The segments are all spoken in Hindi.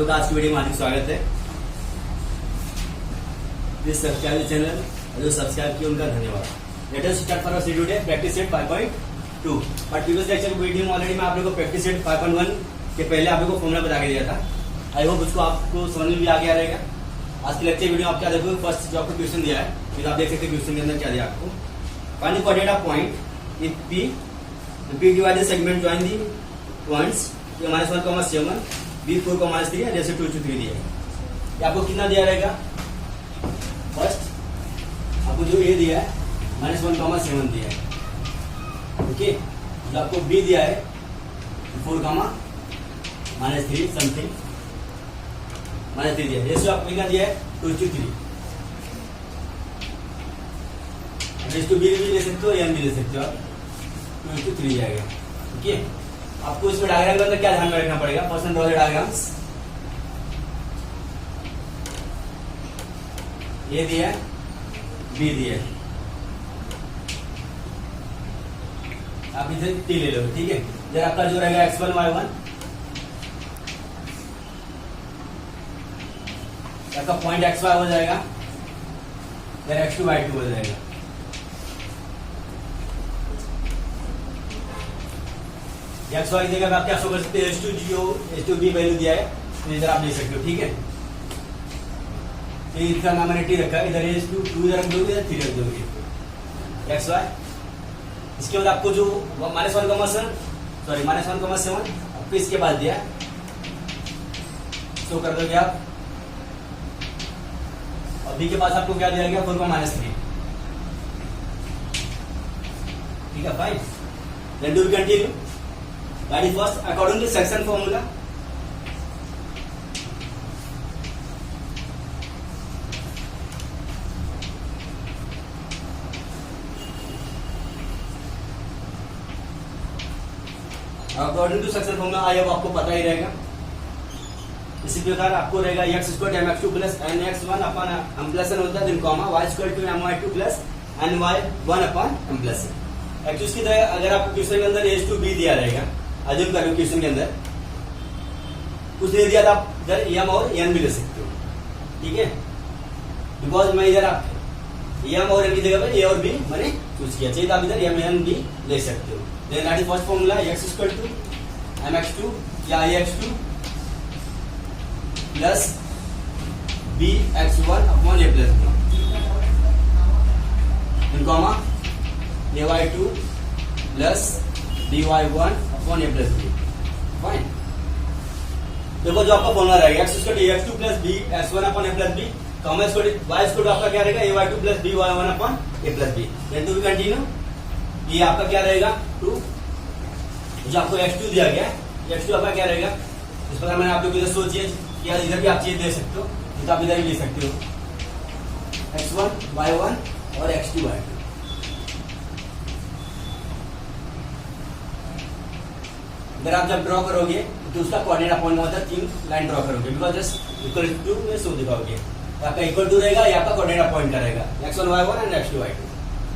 का आज की वीडियो में हार्दिक स्वागत है। प्लीज सब्सक्राइब चैनल, जो सब्सक्राइब किया उनका धन्यवाद। Latest start for C today practice set 5.2। और प्रीवियस लेक्चर वीडियो में ऑलरेडी मैं आप लोगों को प्रैक्टिस सेट 5.1 के पहले आप लोगों को फॉर्मूला बता के दिया था। आई होप उसको आपको समझ में भी आ गया रहेगा। आज की लेक्चर वीडियो आप क्या देखोगे, फर्स्ट जो आपको क्वेश्चन दिया है, फिर आप देख सकते हैं क्वेश्चन के अंदर क्या दिया आपको। Find the coordinate of point if P divided segment join the points -1,7 B4,3 है, जैसे 2 to 3 दिया है। आपको कितना दिया रहेगा? फर्स्ट आपको जो ए दिया है -1,7 दिया है, ओके। जो आपको बी दिया है 4,-3 समथिंग -3 दिया है। जैसे आपको कितना दिया है 2 to 3। रेस टू बी भी ले सकते हो, एन भी ले सकते हो आप। 2 to 3 जाएगा, ओके। आपको इसमें डायग्राम के अंदर क्या ध्यान में रखना पड़ेगा? First draw the diagrams. ये दिया है, बी दिया है, आप इधर टी ले लो, ठीक है। जरा आपका जो रहेगा x1 y1, आपका पॉइंट xy हो जाएगा, फिर x2 y2 हो जाएगा। एक्स वाई की जगह आप क्या शो कर सकते हैं? H2 वैल्यू दिया है, तो इधर आप ले सकते हो, ठीक है। तो इसका नाम मैंने टी रखा है, इधर H2 इधर रख दोगे, इधर 3 रख दोगे, एक्स वाई। इसके बाद आपको जो -1,7 आपको इसके बाद दिया है, शो कर दोगे आप। और बी के पास आपको क्या दिया गया? 4,-3, ठीक है, fine. Then do we continue. That is first according to section formula. According to section formula आई अब आपको पता ही रहेगा। इसी प्रकार आपको रहेगा x² mx2 plus nx1 upon m plus n होता है, then comma y² my2 plus ny1 upon m plus n। Actually की तरह अगर आपको क्वेश्चन के अंदर H2 B दिया रहेगा, अज्यूम करो क्वेश्चन के अंदर कुछ दे दिया था, आप इधर एम और एन भी ले सकते हो, ठीक है। बिकॉज मैं इधर आप एम और एन की जगह पर ए और बी मैंने चूज किया, चाहिए तो आप इधर एम एन भी ले सकते हो। Then that is first formula x² mx2 या ax2 plus bx1 upon a plus b, comma ay2 plus dy1 upon a plus b, fine. देखो जो आपका फॉर्मूला रहेगा x² plus bx1 upon a plus b, comma y² आपका क्या रहेगा? ay2 plus by1 upon a plus b. Then to be continue. ये आपका क्या रहेगा? 2। जो आपको x2 दिया गया है, x2 आपका क्या रहेगा? इस प्रकार मैंने आप लोग इधर सोचिए कि इधर भी आप चीज दे सकते हो, तो आप इधर भी ले सकते हो, x1 y1 और x2 y2। अगर आप जब ड्रॉ करोगे तो उसका कोऑर्डिनेट पॉइंट होता है, 3 लाइन ड्रॉ करोगे, बिकॉज जस्ट इक्वल टू में सो दिखाओगे। आपका इक्वल टू रहेगा, या आपका कोऑर्डिनेट पॉइंट का रहेगा x1 y1 and x2 y2,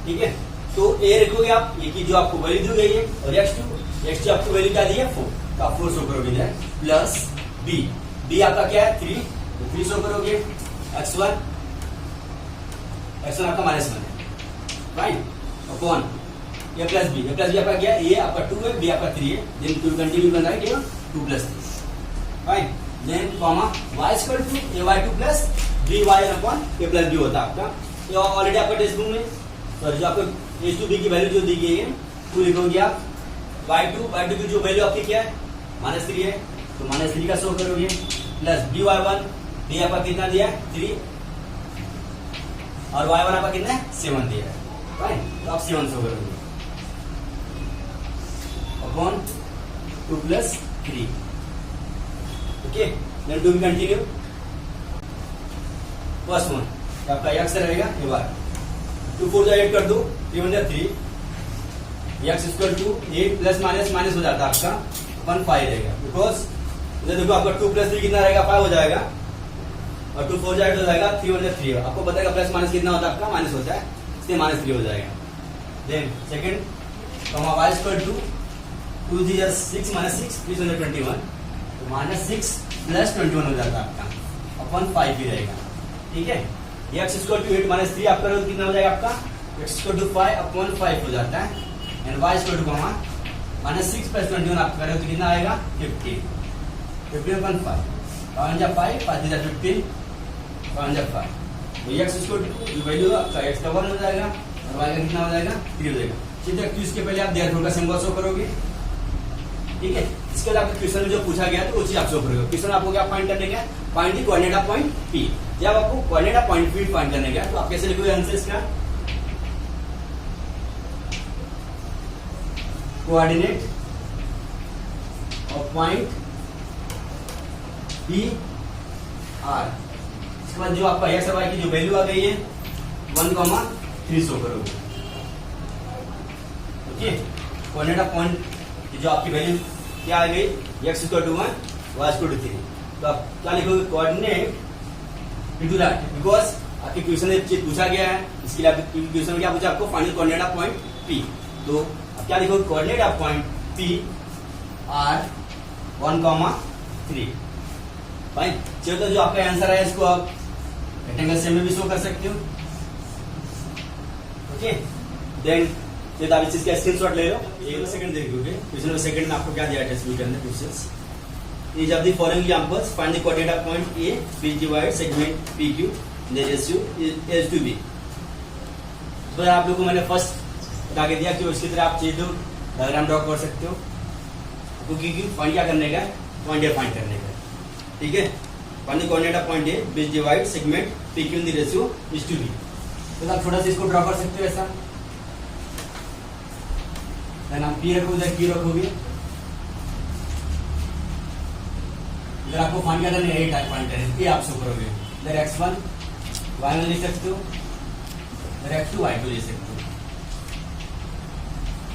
ठीक है। तो ए रखोगे आप, ये की जो आपको वैल्यू दी गई है, और x2 आपको वैल्यू क्या दी है? 4, तो आप 4 शो करोगे इधर, प्लस बी आपका क्या है? 3, तो 3 शो करोगे। x1 आपका -1 है, fine, upon a plus b आपका क्या है? ए आपका 2 है, बी आपका 3 है, देन टू कंटिन्यू बन रहा है केवल 2 plus 3, fine. Then comma y² ay2 plus by upon a plus b होता है आपका। ये ऑलरेडी आपका टेक्स्ट बुक में, सॉरी जो आपको H2B की वैल्यू जो दी गई है वो लिखोगे आप। y2 की जो वैल्यू आपकी क्या है? -3 है, तो -3 का शो करोगे, प्लस by1, बी आपका कितना दिया है? 3, और y1 आपका कितना है? 7 दिया है, फाइन। तो आप 7 शो करोगे upon 2 plus 3, okay. Then to be continue. First one आपका x रहेगा, ये बार 2 4 जा 8 कर दो, 3 1 3, x² 8 प्लस माइनस हो जाता है आपका, अपन 5 रहेगा, बिकॉज इधर देखो आपका 2 प्लस 3 कितना रहेगा? 5 हो जाएगा, और 2 4 जा 8 हो जाएगा, 3 1 3। आपको पता है प्लस माइनस कितना होता है? आपका माइनस होता है, इसलिए -3 हो जाएगा। देन सेकेंड कॉमा y² 2 6 -6 321, तो -6 प्लस 21 हो जाता है आपका, अपन 5 ही रहेगा। ठीक है, x इक्वल टू 8 माइनस 3 आपका कितना हो जाएगा आपका, x इक्वल टू 5 अपॉन 5 हो जाता है, and y equal to minus 6 plus 21 आप करें तो कितना आएगा 15, 15 अपॉन 5, 5 जा 5, 5 जा 15, 5 जा 5, तो x इक्वल टू जो वैल्यू आपका x का 1 हो जाएगा और y का कितना हो जाएगा 3 हो जाएगा। ठीक है, तो इसके पहले आप देयरफॉर का सिंबल शो करोगे। ठीक है, इसके बाद आपके क्वेश्चन में जो पूछा गया तो वो चीज आप शो करोगे। क्वेश्चन आपको क्या फाइंड करने का, find the coordinate of point P। जब आपको coordinate of point P find करने का तो आप कैसे लिखोगे आंसर इसका, coordinate of point P R। इसके बाद जो आपका x और y की जो वैल्यू आ गई है 1,3 शो करोगे। ओके, कोऑर्डिनेट ऑफ पॉइंट जो आपकी वैल्यू क्या आ गई, x equal to 1, y equal to 3, तो आप क्या लिखोगे, कोऑर्डिनेट इनटू दैट, बिकॉज आपके क्वेश्चन में चीज पूछा गया है, इसके लिए आपके क्वेश्चन में क्या पूछा आपको, find coordinate of point P। तो आप क्या लिखोगे, coordinate of point P R 1,3। Fine, चलो तो जो आपका आंसर है इसको आप रेक्टेंगल शेप में भी शो कर सकते हो। ओके, देन तो आप इस चीज का स्क्रीनशॉट ले लो, एक सेकंड देखोगे क्वेश्चन सेकंड में आपको क्या दिया है टेक्स्ट बुक के अंदर, questions is of the following examples find the coordinate of point A which divides segment PQ the ratio is to B। तो आप लोगों को मैंने फर्स्ट बता के दिया कि उसकी तरह आप चाहिए तो डायग्राम ड्रॉ कर सकते हो, क्योंकि फाइंड क्या करने का, पॉइंट A फाइंड करने का। ठीक है, find the coordinate of point A which divides segment PQ in the ratio is to B। तो आप थोड़ा सा इसको ड्रॉ कर सकते हो ऐसा, देन आप P रखोगे, Q रखोगे, इधर आपको फाइंड करना है, 8 फाइंड करें, P आप शो करोगे, इधर x1 y1 लिख सकते हो, इधर x2 y2 लिख सकते हो।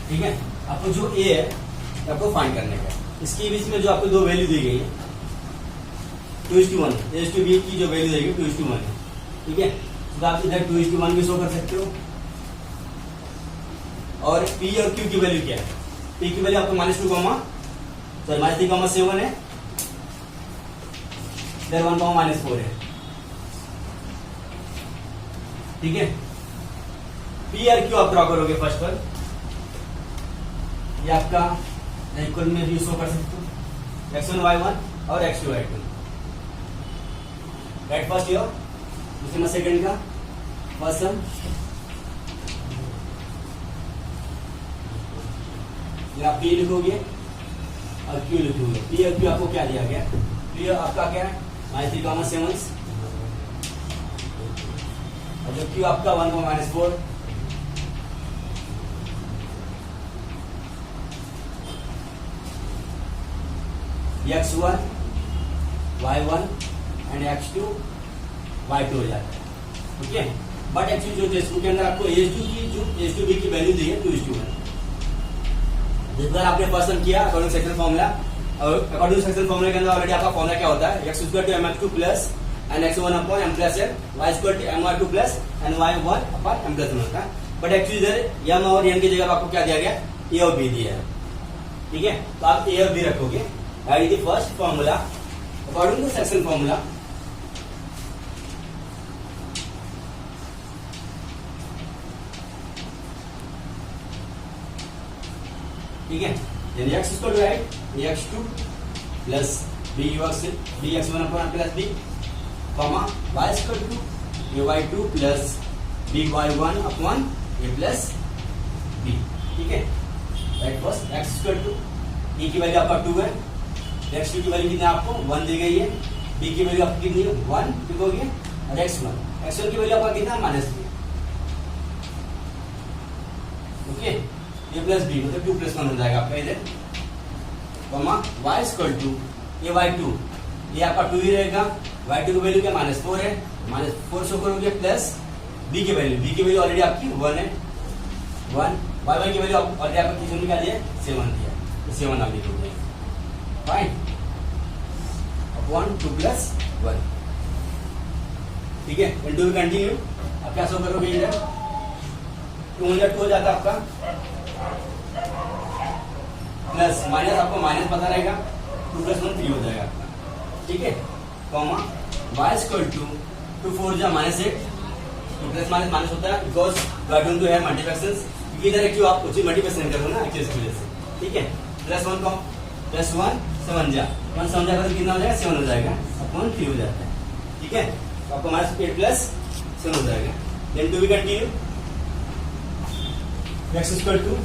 ठीक है, आपको जो A है आपको फाइंड करने का, इसके बीच में जो आपको दो वैल्यू दी गई है 2:1, A:B की जो वैल्यू देगी 2:1 है। ठीक है, तो आप इधर 2:1 भी शो कर सकते हो। और P और Q की वैल्यू क्या है, P की वैल्यू आपको -2, सॉरी -3,7 है, इधर 1,-4 है। ठीक है, P और Q आप ड्रॉ करोगे फर्स्ट पर, ये आपका इक्वल में भी शो कर सकते हो, x1 y1 और x2 y2। Right, first year, दूसरे सेकंड का फर्स्ट सम, आप P लिखोगे और Q लिखोगे। P और Q आपको क्या दिया गया, P आपका क्या है -3,7 और जो Q आपका 1,-4। x1 y1 and x2 y2 हो जाता है। ओके, बट एक्चुअली जो टेक्स्ट बुक के अंदर आपको A:2 की वैल्यू दी है 2:1। जिस बार आपने फर्स्ट सम किया अकॉर्डिंग सेक्शन फॉर्मूला, और अकॉर्डिंग सेक्शन फॉर्मूला के अंदर ऑलरेडी आपका फॉर्मूला क्या होता है, x equal to mx2 plus and x1 upon m plus n, y equal to my2 plus and y1 upon m plus n होता है। बट एक्चुअली इधर m और n की जगह आपको क्या दिया गया, a और b दिया है। ठीक है, तो आप a और b रखोगे, that is the first formula according to section formula. ठीक है, then x equal to right x2 plus bx1 upon plus b, comma y equal to ay2 plus by1 upon a plus b। ठीक है, right, first x equal to e की वैल्यू आपका 2 है, x2 की वैल्यू कितनी आपको 1 दी गई है, b की वैल्यू आपकी कितनी है 1 लिखोगे, और x1 की वैल्यू आपका कितना -3। ओके, a प्लस बी मतलब 2 + 1 हो जाएगा आपका इधर, comma y equal to ay2, ये आपका 2 ही रहेगा, y2 की वैल्यू क्या -4 है, -4 शो करोगे, प्लस b की वैल्यू ऑलरेडी आपकी 1 है, 1, y1 की वैल्यू ऑलरेडी आपका कितनी क्या दिया 7 दिया, तो 7 आप लिखोगे, फाइन, अपॉन 2 + 1। ठीक है, इनटू भी कंटिन्यू, अब क्या शो करोगे इधर 2 हो जाता है आपका, प्लस माइनस आपको माइनस पता रहेगा, 2 + 1 3 हो जाएगा आपका। ठीक है, कॉमा वाई स्क्वायर टू 4 जा -8, तो प्लस माइनस माइनस होता है because we are going to have multiplications, क्योंकि इधर एक्चुअली आप कुछ मल्टीप्लिकेशन कर रहे हो ना एक्चुअली इसकी वजह से, ठीक है। +1 कॉम +1 7 जा 1 7 जाएगा तो कितना हो जाएगा 7 हो जाएगा, अपॉन 3 हो जाता है, ठीक है। तो आपको -8 + 7 हो जाएगा। Then to be continue, x square 2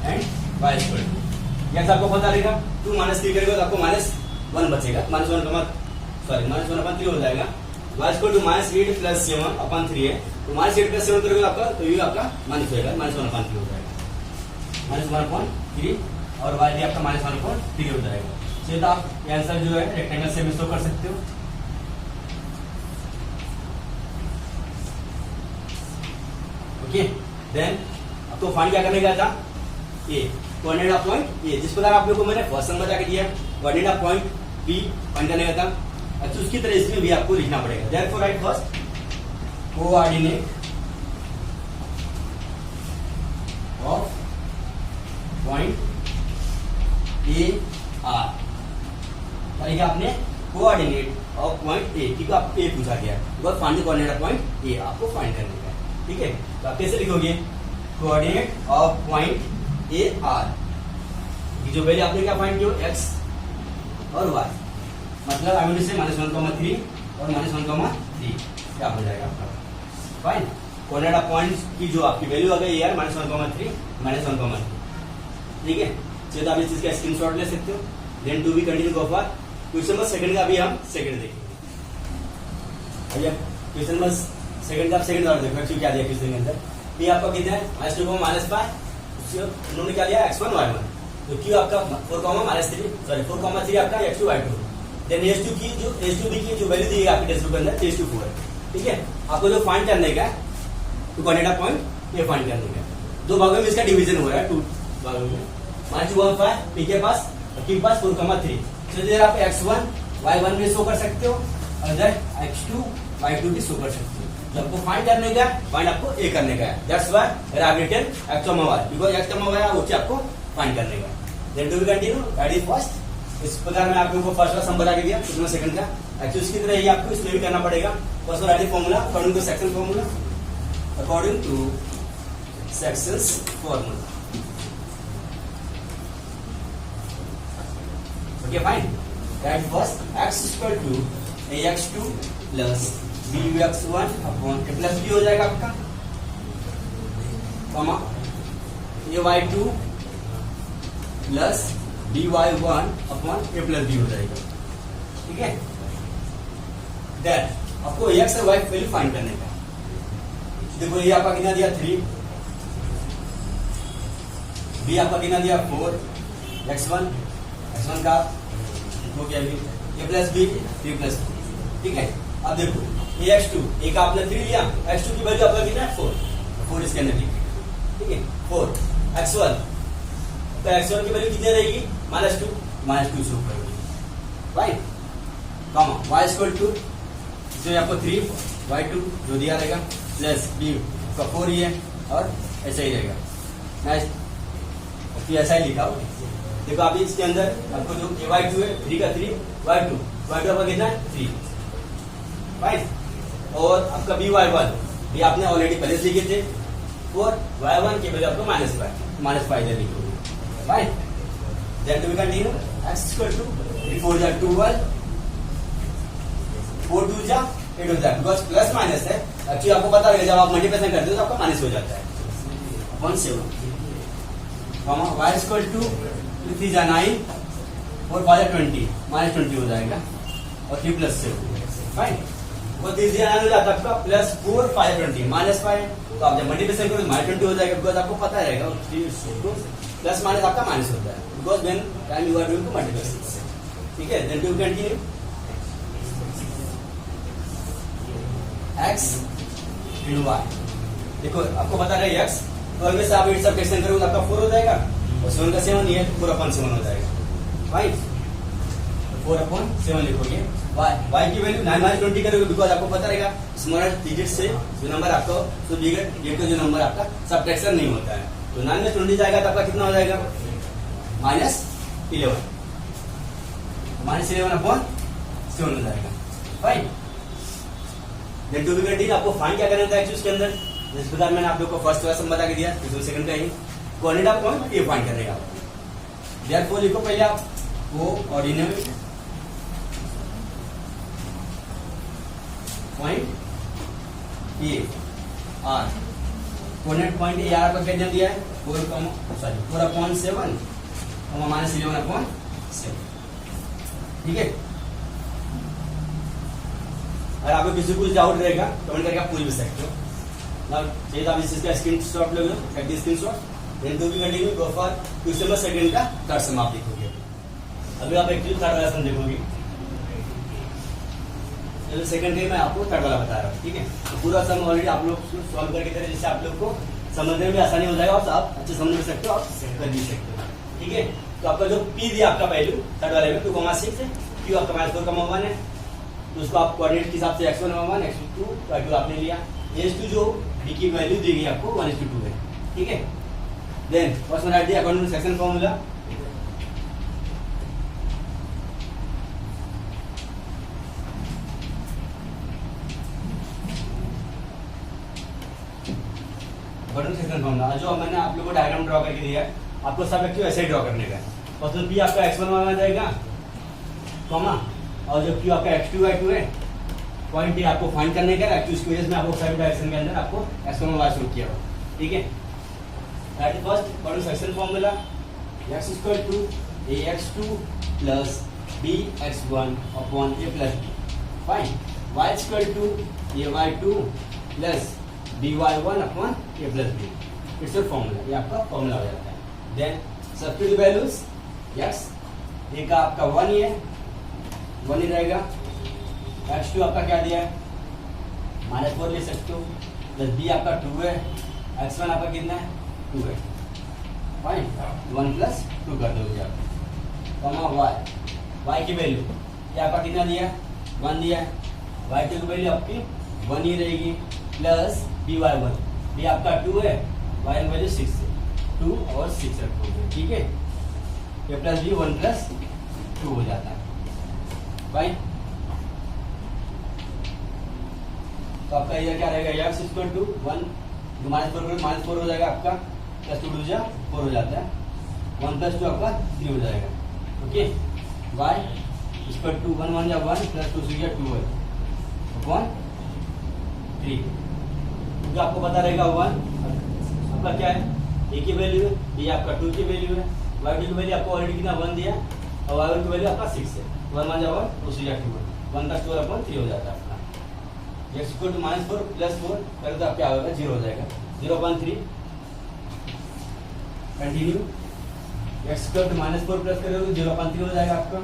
and y square 2, yes आपको पता रहेगा 2 -3 करेगा तो आपको -1 बचेगा, -1/3 हो जाएगा। y स्क्वायर टू -8 + 7 अपॉन 3 है, तो -8 + 7 करोगे आपका, तो ये आपका माइनस होगा, -1/3 हो जाएगा, -1/3, और y भी आपका -1/3 हो जाएगा। तो आप आंसर जो है रेक्टेंगल से भी शो कर सकते हो। ओके, देन आपको फाइंड क्या करने का था, ये कोऑर्डिनेट ऑफ पॉइंट ए, जिस प्रकार आप लोगों को मैंने फर्स्ट नंबर जाके दिया coordinate of point b find करने का था, अच्छा उसकी तरह इसमें भी आपको लिखना पड़ेगा। Therefore right first coordinate of point A R, यानी कि आपने कोऑर्डिनेट ऑफ पॉइंट ए, ठीक है, आपको ए पूछा गया है, find the coordinate of point A आपको फाइंड करने का है, ठीक है। तो आप कैसे लिखोगे, coordinate of point A R, जो पहले आपने क्या फाइंड किया एक्स और वाई, मतलब आई मीन से -1,3 और -1,3 क्या हो जाएगा आपका, फाइन। कोऑर्डिनेट ऑफ पॉइंट की जो आपकी वैल्यू आ गई यार -1,3 -1,3, ठीक है। चलिए आप इस चीज का स्क्रीनशॉट ले सकते हो। Then to be continue go for question number second का भी हम सेकंड देखेंगे। भैया क्वेश्चन नंबर सेकंड का सेकंड और देखो एक्चुअली क्या दिया क्वेश्चन के अंदर, ये आपका कितना है -2 -5, उन्होंने क्या लिया x1 y1, तो क्यों आपका 4 3 आपका x2 y2, देन h2 की जो h2b की जो वैल्यू दी है आपके टेक्स्ट बुक के अंदर 4 है, ठीक है। आपको जो फाइंड करने का तो कोऑर्डिनेट ऑफ पॉइंट ये फाइंड करने का, दो भागों में इसका डिवीजन हो रहा है, 2 भागों में -2 पी के पास 4 3, तो इधर आप x1 y1 भी शो कर सकते हो और इधर x2 y2 भी शो कर सकते हो। तो आपको फाइंड करने का फाइंड आपको ए करने का है, that's why I have written x, y because x, y वो आपको फाइंड करने का। Then to be continue that is first. इस प्रकार मैं आप लोगों को फर्स्ट वाला नंबर आके दिया, इसमें सेकंड का एक्चुअली इसकी तरह ही आपको इसमें भी करना पड़ेगा। फर्स्ट वाला formula according to section formula, according to sections formula, okay fine. That first x equal to ax2 plus bx1 upon a plus b हो जाएगा आपका, comma ay2 plus dy1 upon a plus b हो जाएगा, ठीक है। देन आपको x और y वैल्यू फाइंड करने का, देखो ये आपका कितना दिया 3, b आपका कितना दिया 4, x1 का हो गया a प्लस b 3 प्लस 4, ठीक है। अब देखो ax2 एक आपने 3 लिया, x2 की वैल्यू आपका कितना है 4 इसके अंदर लिखिए, ठीक है 4 x1, तो x1 की वैल्यू कितनी रहेगी -2 शुरू करोगे, right, comma y equal to इसमें आपको 3 y2 जो दिया रहेगा प्लस b का 4 ही है और ऐसा ही रहेगा, नाइस, ऐसा ही लिखा हो। देखो अभी इसके अंदर आपको जो y2 है 3 का 3 y2 आपका कितना है 3, राइट, और आपका by1 ये आपने ऑलरेडी पहले से लिखे थे 4 y1 के वैल्यू आपको -5 इधर लिखोगे, right. Then to be continue x equal to 3 4 जा 12 4 2 जा 8 हो जाता है, बिकॉज प्लस माइनस है एक्चुअली आपको पता है जब आप मल्टीप्लिकेशन करते हो तो आपका माइनस हो जाता है, upon 7, comma y equal to 3 जा 9 और 5 जा 20 -20 हो जाएगा और 3 प्लस 7, राइट। वो 3 से हो जाता है आपका प्लस 4 5 20 -5, तो आप जब मल्टीप्लिकेशन करोगे -20 हो जाएगा, बिकॉज आपको पता रहेगा प्लस माइनस आपका माइनस होता है, because when time you are doing to multiplication, ठीक है। Then to continue x in y, देखो आपको पता है x, तो में से आप इट सब्ट्रैक्शन करोगे आपका 4 हो जाएगा और 7 का 7 ही है 4/7 हो जाएगा, राइट, 4/7 लिखोगे। y की वैल्यू 9 - 20 करोगे, बिकॉज आपको पता रहेगा स्मॉलर डिजिट से जो नंबर आपको तो बिगर डिजिट का जो नंबर आपका सब्ट्रैक्शन नहीं होता है, तो 9 में 20 जाएगा तो आपका कितना हो जाएगा -11 -11/7 7 हो जाएगा। Fine, then to be continue. आपको फाइंड क्या करना था एक्चुअली इसके अंदर, जिस प्रकार मैंने आप लोग को फर्स्ट क्वेश्चन बता के दिया, फिर सेकंड का ही कोऑर्डिनेट ऑफ पॉइंट ये फाइंड करने का। देयरफॉर लिखो पहले आप coordinate point A R, coordinate point A R का क्या दिया है 4/7 -11/7। ठीक है, अगर आपको किसी को कुछ डाउट रहेगा कमेंट करके आप पूछ भी सकते हो। ना चाहिए तो आप इस चीज का स्क्रीनशॉट ले लो, take the screenshot, then to be continue go for question number second का थर्ड सम आप देखोगे। अभी आप एक्चुअली थर्ड वाला सम देखोगे, चलो सेकंड डे मैं आपको थर्ड वाला बता रहा हूँ। ठीक है, तो पूरा सम ऑलरेडी आप लोग सॉल्व करके करें, जिससे आप लोग को समझने में भी आसानी हो जाएगा और आप अच्छे समझ भी सकते हो, आप कर भी सकते हो। ठीक है, तो आपका जो पी दिया आपका वैल्यू थर्ड वाले में 2,6 है, क्यू आपका -4,1 है, तो उसको आप कोऑर्डिनेट के हिसाब से x1 x2 y2 आपने लिया। s2 जो b की वैल्यू दी गई आपको 1:2 है। ठीक है, then first one right the according to section formula. According to section formula जो मैंने आप लोगों को डायग्राम ड्रॉ करके दिया है, आपको सब एक्चुअली ऐसे ही ड्रॉ करने का है। और तो p आपका x1 आ जाएगा, कॉमा, और जो क्यू आपका x2 y2 है, पॉइंट आपको फाइंड करने का है। इसकी वजह से मैं आपको साइड डायरेक्शन के अंदर आपको x1 y शुरू किया हुआ। ठीक है, right first according to section formula x = ax2 + bx1 upon a + b। Fine, y = ay2 + by1 upon a + b। It's a formula, ये आपका फॉर्मूला हो जाता है। Then substitute values, x a का आपका 1 ही है, 1 ही रहेगा। x2 आपका क्या दिया है -4 ले सकते हो, प्लस b आपका 2 है, x1 आपका कितना है 2 है। फाइन, 1 + 2 कर दोगे आप, कॉमा y की वैल्यू ये आपका कितना दिया है 1 दिया है, y2 की वैल्यू आपकी 1 ही रहेगी, प्लस by1, b आपका 2 है, y1 वैल्यू 6 है, 2 और 6 रखोगे। ठीक है, a + b 1 + 2 हो जाता है। फाइन, तो आपका ये क्या रहेगा x = 1 -4 हो जाएगा आपका, प्लस 2 2 4 हो जाता है, 1 + 2 आपका 3 हो जाएगा। ओके, y = 2 1 1 1 प्लस 2 3 2 है अपॉन 3, क्योंकि आपको पता रहेगा 1 आपका क्या है a की वैल्यू है, b आपका 2 की वैल्यू है, y2 की वैल्यू आपको ऑलरेडी कितना 1 दिया और y1 की वैल्यू आपका 6 है, 1 1 1 2 3 2 है, 1 + 2 अपॉन 3 हो जाता है। x = -4 + 4 करें तो आप क्या होगा 0 हो जाएगा, 0/3। कंटिन्यू, x = -4 प्लस करें तो 0/3 हो जाएगा आपका,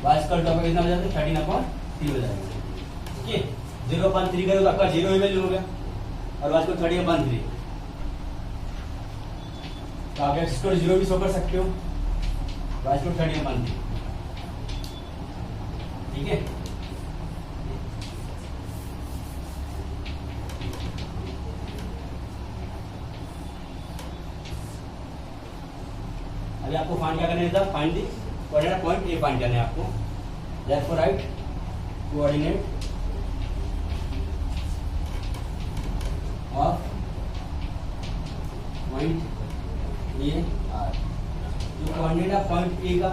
y = आपका कितना हो जाता है 13/3 हो जाएगा। ठीक है, 0/3 करें तो आपका 0 ही वैल्यू हो गया और y = 13/3, तो आप x = 0 भी शो कर सकते हो, y = 13/3। ठीक है, अभी आपको फाइंड क्या करना था, find the coordinate point A find करना है आपको। Therefore right coordinate of point A R. जो कोऑर्डिनेट ऑफ पॉइंट ए का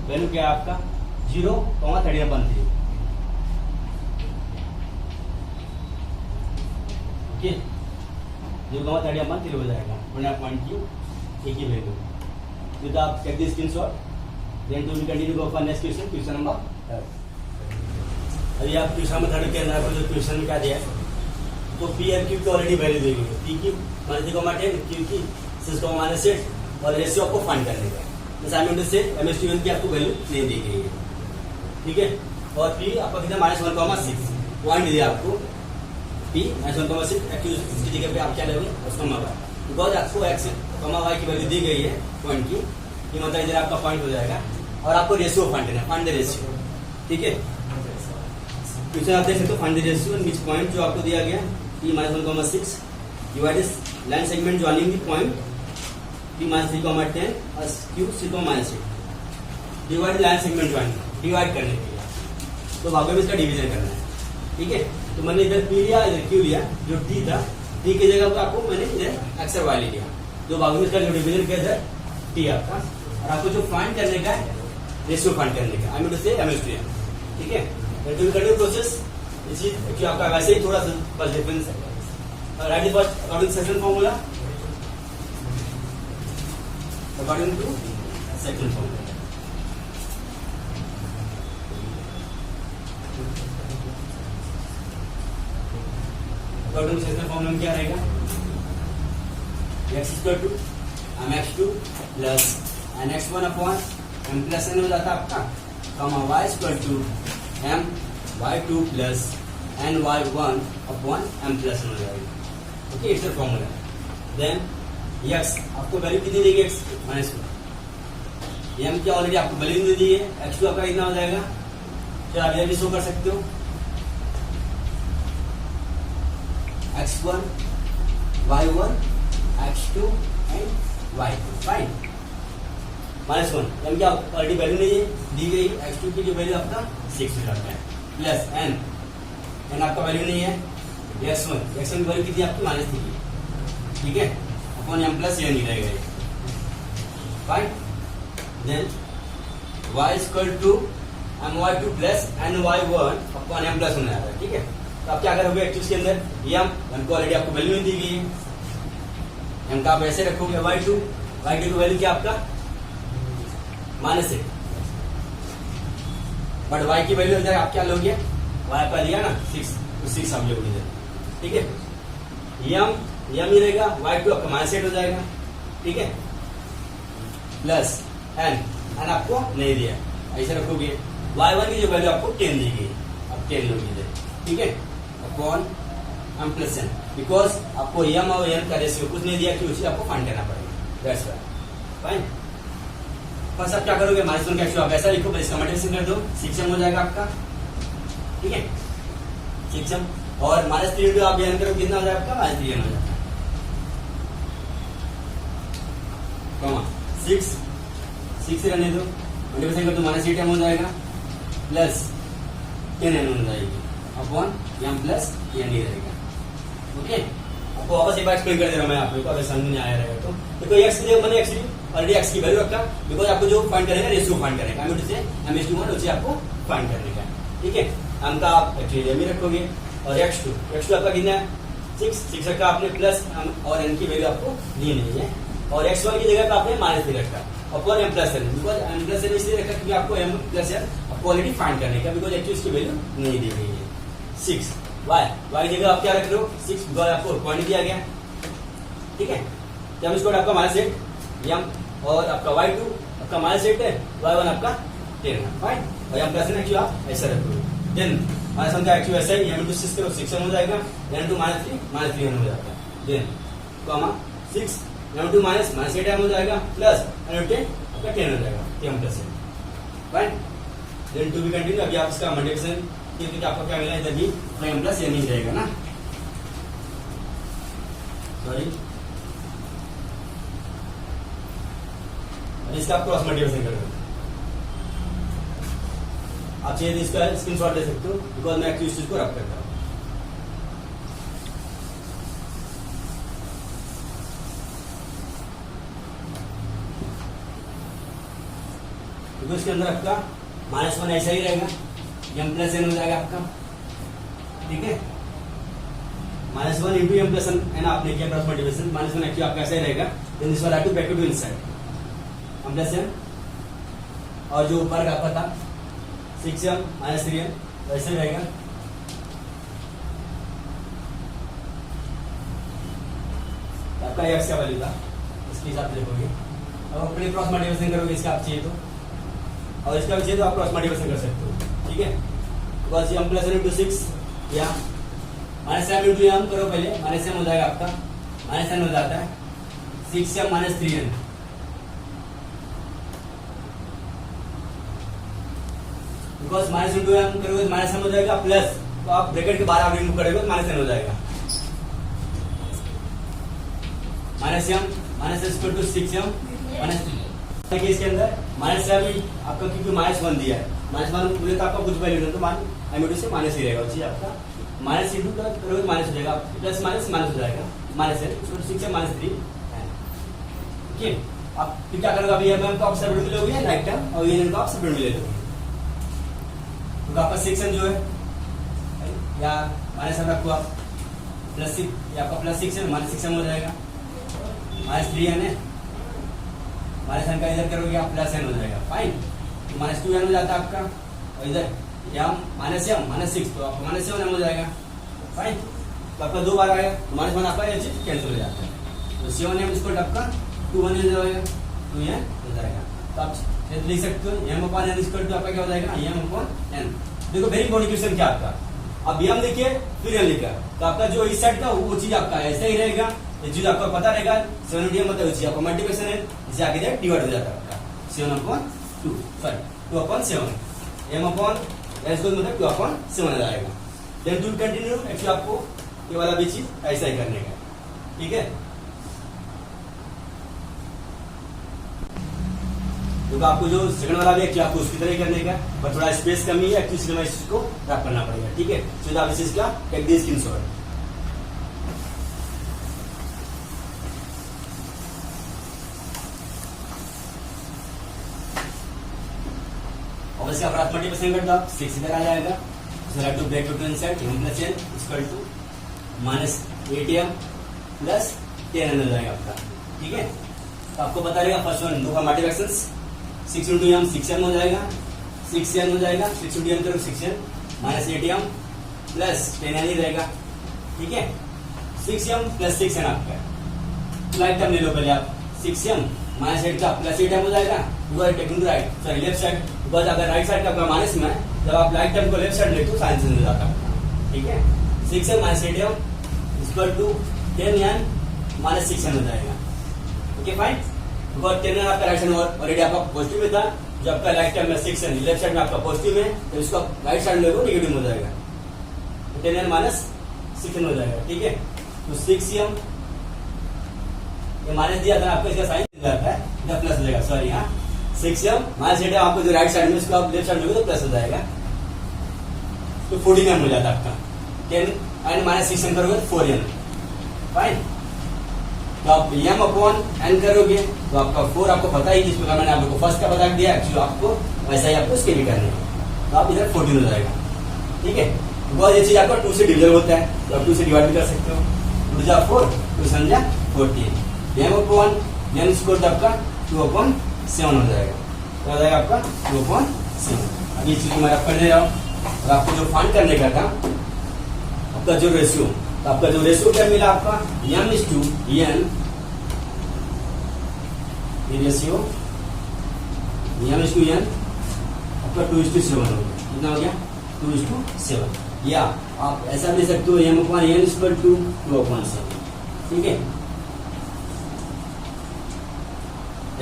वैल्यू क्या है आपका 0,13/3। ओके, 0,13/3 हो जाएगा कोऑर्डिनेट पॉइंट की ए की वैल्यू। तो आप take the screenshot, then to continue go for next question, question number 3। अभी आप क्वेश्चन नंबर 3 के अंदर आपको जो क्वेश्चन में क्या दिया है, तो पी और क्यू की ऑलरेडी वैल्यू दी गई है, पी की -3,10 क्यू की 6,8 और रेशियो आपको फाइंड करने का है। असाइनमेंट से MS2 की आपको वैल्यू नहीं दी गई है। ठीक है, और पी आपका कितना -1,6 पॉइंट दिया आपको, पी -1,6 एक्चुअली इसकी जगह पे आप क्या लोगे उसको मगा, बिकॉज आपको x, y की वैल्यू दी गई है पॉइंट की, ये मतलब इधर आपका पॉइंट हो जाएगा और आपको रेशियो फाइंड करना है, फाइंड द रेशियो। ठीक है, क्वेश्चन आप देख सकते हो, find the ratio in which point जो आपको दिया गया p -1,6 divide this line segment joining the point p -3,10 और q 6,8 divide line segment joining, divide करने के लिए तो भागों में इसका डिवीजन करना है, ठीक है। तो मैंने इधर पी लिया, इधर क्यू लिया, जो टी था, टी की जगह पर आपको मैंने इधर एक्स और वाई ले लिया। दो भागों में इसका जो डिवीजन किया इधर टी आपका, और आपको जो फाइंड करने का है रेशियो फाइंड करने का, आई मीन टू से एमएसटीएम, ठीक है। कंटिन्यू प्रोसेस, इसी कि आपका वैसे ही थोड़ा सा बस डिफरेंस है। Right first according to second formula, according to second formula, according to second formula में क्या रहेगा, x equal to mx2 plus nx1 upon m plus n हो जाता है आपका, comma y equal to my2 plus ny1 upon m plus n हो जाएगा, okay. It's formula. Then x आपको वैल्यू कितनी देगी, x माइनस m क्या ऑलरेडी आपको वैल्यू दे दी है, x2 आपका कितना हो जाएगा, फिर आप ये भी शो कर सकते हो, x1 y1 x2 and y2, fine. Minus 1 m क्या ऑलरेडी वैल्यू नहीं है दी गई, x2 की जो वैल्यू आपका 6 हो जाता है, प्लस n आपका वैल्यू नहीं है, x1 की वैल्यू कितनी आपकी माइनस 3, ठीक है, अपॉन m प्लस n नहीं रहेगा, fine. Then y equal to my2 plus ny1 upon m plus होने आता है, ठीक है। तो आप क्या करोगे, एक्चुअली के अंदर m को ऑलरेडी आपको वैल्यू नहीं दी गई है, m का आप ऐसे रखोगे, y2 की वैल्यू क्या आपका माइनस है, बट y की वैल्यू इधर आप क्या लोगे, y आपका लिया ना 6, तो 6 आप लोगे इधर, ठीक है। m ही रहेगा, y2 आपका माइनस 8 हो जाएगा, ठीक है, प्लस n आपको नहीं दिया, ऐसे रखोगे। y1 की जो वैल्यू आपको 10 दी गई, अब 10 लोगे इधर, ठीक है, upon m plus n, because आपको m और n का रेशियो कुछ नहीं दिया कि उसे आपको फाइंड करना पड़ेगा, दैट्स व्हाई, फाइन। फर्स्ट आप क्या करोगे, माइनस 1 का एक्चुअल आप ऐसा लिखो, फिर इसका मल्टीप्लिकेशन कर दो, 6m हो जाएगा आपका, ठीक है, 6m, और माइनस 3 इंटू आप n करोगे कितना हो जाएगा आपका, माइनस 3n हो जाएगा, कॉमा 6 रहने दो, मल्टीप्लिकेशन कर दो, माइनस 8m हो जाएगा, प्लस 10n हो जाएगी, अपॉन m प्लस n ही रहेगा, ओके। आपको वापस एक बार एक्सप्लेन कर दे रहा हूं मैं आपको, अगर समझ में आया रहेगा तो देखो, x की जगह मैंने एक्चुअली ऑलरेडी x की वैल्यू रखा, बिकॉज आपको जो फाइंड करेगा रेशियो फाइंड करेगा, आई मीन टू से m1 उसे आपको फाइंड करने का, ठीक है। m का आप एक्चुअली m ही रखोगे, और x2 आपका कितना है 6 रखा आपने, प्लस और n की वैल्यू आपको दी नहीं है, और x1 की जगह पे आपने माइनस 3 रखा, upon m plus n, because m plus n इसलिए रखा क्योंकि आपको m प्लस n आपको ऑलरेडी फाइंड करने का, बिकॉज एक्चुअली इसकी वैल्यू नहीं दी गई है। 6 y की जगह आप क्या रख रहे हो, 6, बिकॉज आपको पॉइंट दिया गया, ठीक है। जब इसको आपका माइनस 8 m, और आपका y2 आपका माइनस 8 है, y1 आपका 10 है, फाइन, और m प्लस n एक्चुअली आप ऐसा रखोगे। देन माइनस 1 का एक्चुअली ऐसा ही, m इंटू 6 करो 6m हो जाएगा, n इंटू माइनस 3 हो जाता है, then comma 6 m into minus 8m हो जाएगा, प्लस n इंटू 10 आपका 10 हो जाएगा, m plus n, fine. Then to be continue, अभी आप इसका मल्टीप्लिकेशन क्योंकि आपको क्या मिला, इधर भी m प्लस n ही रहेगा ना, सॉरी, इसका आप क्रॉस मल्टीप्लिकेशन कर दो, आप चाहिए तो इसका स्क्रीनशॉट ले सकते हो, बिकॉज मैं एक्चुअली इस चीज को रब करता हूँ। तो इसके अंदर आपका -1 ऐसा ही रहेगा, m प्लस n हो जाएगा आपका, ठीक है, -1 इंटू m प्लस n आपने किया क्रॉस मल्टीप्लिकेशन, -1 एक्चुअली आपका ऐसा ही रहेगा, देन दिस वाला to back to inside m plus n, और जो ऊपर का आपका था 6m माइनस 3m वैसे ही रहेगा, आपका x का वैल्यू था, इसके हिसाब से देखोगे, अब अपने क्रॉस मल्टीप्लिकेशन करोगे, इसका आप चाहिए तो, और इसका भी चाहिए तो आप क्रॉस मल्टीप्लिकेशन कर सकते हो, ठीक है, because m plus n into 6 या माइनस m इंटू m करो पहले, माइनस m हो जाएगा आपका, माइनस n हो जाता है 6m minus 3n, because minus into m करोगे माइनस m हो जाएगा, प्लस तो आप ब्रैकेट के बाहर आप रिमूव करोगे तो माइनस n हो जाएगा, minus m minus equal to 6m minus 3, इसके अंदर माइनस m आपका क्योंकि -1 दिया है, माइनस मान बोले तो आपका कुछ वैल्यू नहीं, तो मान एम से माइनस ही रहेगा, चीज आपका माइनस इंटू करोगे माइनस हो जाएगा, प्लस माइनस माइनस हो जाएगा, माइनस है 6 से माइनस 3 है। ठीक है, अब फिर क्या करोगे, अभी एम को आप सेपरेट में लोगे राइट टर्म और एन को आप सेपरेट में ले लोगे, तो आपका सेक्शन जो है या माइनस एम रखो आप प्लस 6, या आपका प्लस 6 है माइनस 6 हो जाएगा, माइनस 3 एन है, माइनस एन का इधर करोगे आप प्लस एन हो जाएगा, फाइन। तो माइनस 2 एन हो जाता है आपका, और इधर एम माइनस 6 तो आपका माइनस 7 एम हो जाएगा, फाइन। तो आपका 2 बार आएगा तो माइनस 1 आपका ये चीज कैंसिल हो जाता है, तो 7 एम इसको आपका 2 1 हो जाएगा, 2 एन हो जाएगा। तो आप लिख सकते हो m upon n equal to आपका क्या हो जाएगा, एम अपॉन एन। देखो वेरी इंपॉर्टेंट क्वेश्चन क्या आपका, अब एम लिखिए फिर एन लिखा, तो आपका जो इस साइड का वो चीज आपका ऐसा ही रहेगा, ये चीज आपको पता रहेगा 7 डी एम मतलब चीज आपका मल्टीप्लिकेशन है, इसे आगे जाके डिवाइड हो जाता है आपका 7 upon 2 sorry 2 upon 7 m upon n square मतलब 2 अपॉन 7 आ जाएगा। देन टू कंटिन्यू, एक्चुअली आपको ये वाला भी चीज ऐसा ही करने का, ठीक है। तो आपको जो सेकंड वाला भी है आपको उसकी तरह ही करने का, पर थोड़ा स्पेस कमी है, एक्चुअली इसलिए मैं इसको रैप करना पड़ेगा, ठीक है। तो आप इसका टेक दी स्क्रीनशॉट। और इसका अप्रॉक्स मल्टीप्लिकेशन कर दो, 6 इधर आ जाएगा, so have to break between side m plus n equal to minus 8m plus 10n हो जाएगा आपका, ठीक है। तो आपको बता रहेगा फर्स्ट वन दो का मल्टीप्लिकेशन 6 इंटू एम 6m हो जाएगा, 6n हो जाएगा, 6 इंटू एम करो 6n minus 8m plus 10n ही रहेगा, ठीक है। 6m प्लस 6n आपका राइट टर्म ले लो पहले आप, 6m माइनस 8 का प्लस 8m हो जाएगा, taking to right sorry left side, because अगर राइट साइड का आपका माइनस में है, जब आप राइट टर्म को लेफ्ट साइड लेते हो साइन चेंज हो जाता है, ठीक है। 6m minus 8m equal to 10n minus 6n हो जाएगा, ओके फाइन। बिकॉज 10n आपका राइट साइड ऑलरेडी आपका पॉजिटिव में था, जो आपका राइट टर्म में 6n लेफ्ट साइड में आपका पॉजिटिव है, तो इसको राइट साइड में नेगेटिव हो जाएगा, तो 10n माइनस 6n हो जाएगा, ठीक है। तो 6m ये माइनस दिया था आपको, इसका साइन जाता है इधर प्लस हो जाएगा, सॉरी हाँ 6m माइनस 8 आपको जो राइट साइड में इसको आप लेफ्ट साइड में तो प्लस हो जाएगा, तो 14m हो जाता है आपका, 10 एंड माइनस 6m करोगे 4n, फाइन। तो आप m अपॉन n करोगे तो आपका 4 आपको पता ही, जिस प्रकार मैंने आप लोग को फर्स्ट का बता दिया, एक्चुअली आपको वैसा ही आपको इसके भी करने हैं, तो आप इधर 14 हो जाएगा, ठीक है। बिकॉज ये चीज आपका 2 से डिविजन होता है, तो आप 2 से डिवाइड भी कर सकते हो, 2 जा 4 2 संजा 14, m अपॉन n स्क्वायर आपका 2 अपॉन 7 हो जाएगा, तो आ जाएगा आपका 2 अपॉन 7। अब ये चीज मैं आप कर दे रहा हूँ, और आपको जो फाइंड करने का था आपका जो रेशियो, तो आपका जो रेशियो क्या मिला आपका m is to n, ये ratio m is to n आपका 2:7 हो गया, कितना हो गया 2:7, या आप ऐसा ले सकते हो m upon n equal to 2 upon 7, ठीक है।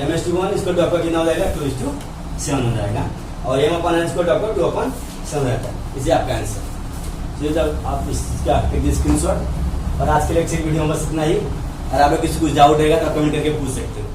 m/1 इसको आपका कितना हो जाएगा 2:7 हो जाएगा, और m अपॉन n इसको आपका 2 अपॉन 7 रहता है, इसे आपका आंसर। तो जब आप इसका स्क्रीनशॉट, और आज के लेक्चर वीडियो में बस इतना ही, और आपको किसी कुछ डाउट रहेगा तो आप कमेंट करके पूछ सकते हो।